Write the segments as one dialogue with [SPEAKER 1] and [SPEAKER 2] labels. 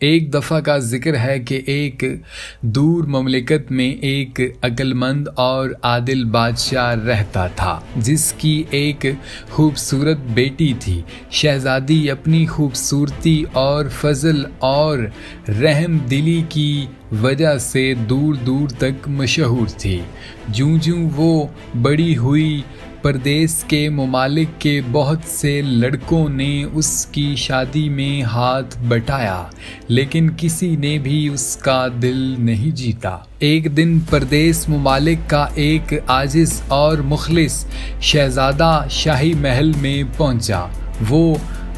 [SPEAKER 1] ایک دفعہ کا ذکر ہے کہ ایک دور مملکت میں ایک عقلمند اور عادل بادشاہ رہتا تھا جس کی ایک خوبصورت بیٹی تھی۔ شہزادی اپنی خوبصورتی اور فضل اور رحم دلی کی وجہ سے دور دور تک مشہور تھی۔ جوں جوں وہ بڑی ہوئی، پردیس کے ممالک کے بہت سے لڑکوں نے اس کی شادی میں ہاتھ بٹایا، لیکن کسی نے بھی اس کا دل نہیں جیتا۔ ایک دن پردیس ممالک کا ایک عاجز اور مخلص شہزادہ شاہی محل میں پہنچا۔ وہ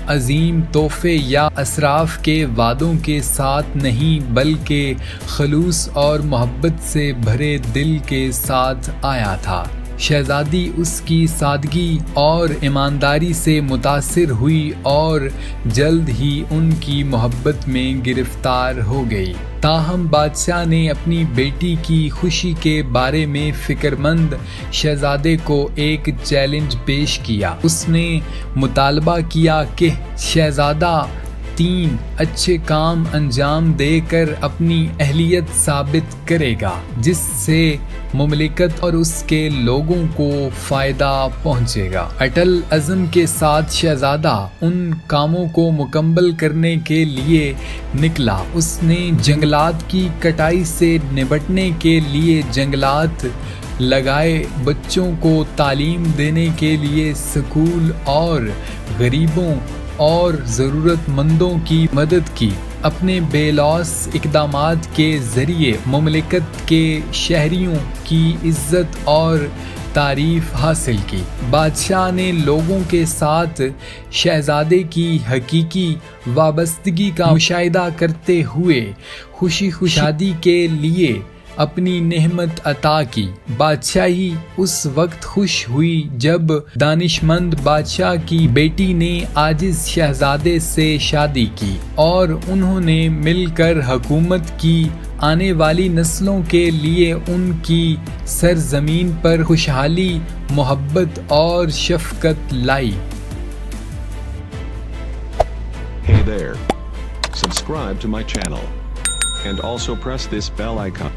[SPEAKER 1] عظیم تحفے یا اسراف کے وعدوں کے ساتھ نہیں بلکہ خلوص اور محبت سے بھرے دل کے ساتھ آیا تھا۔ شہزادی اس کی سادگی اور ایمانداری سے متاثر ہوئی اور جلد ہی ان کی محبت میں گرفتار ہو گئی۔ تاہم بادشاہ نے اپنی بیٹی کی خوشی کے بارے میں فکر مند شہزادے کو ایک چیلنج پیش کیا۔ اس نے مطالبہ کیا کہ شہزادہ 3 اچھے کام انجام دے کر اپنی اہلیت ثابت کرے گا جس سے مملکت اور اس کے لوگوں کو فائدہ پہنچے گا۔ اٹل عزم کے ساتھ شہزادہ ان کاموں کو مکمل کرنے کے لیے نکلا۔ اس نے جنگلات کی کٹائی سے نمٹنے کے لیے جنگلات لگائے، بچوں کو تعلیم دینے کے لیے سکول اور غریبوں اور ضرورت مندوں کی مدد کی۔ اپنے بے لوث اقدامات کے ذریعے مملکت کے شہریوں کی عزت اور تعریف حاصل کی۔ بادشاہ نے لوگوں کے ساتھ شہزادے کی حقیقی وابستگی کا مشاہدہ کرتے ہوئے خوشی شادی کے لیے اپنی نعمت عطا کی۔ بادشاہی اس وقت خوش ہوئی جب دانشمند بادشاہ کی بیٹی نے عاجز شہزادے سے شادی کی اور انہوں نے مل کر حکومت کی آنے والی نسلوں کے لیے ان کی سرزمین پر خوشحالی، محبت اور شفقت لائی۔
[SPEAKER 2] Hey there. Subscribe to my channel. And also press this bell icon.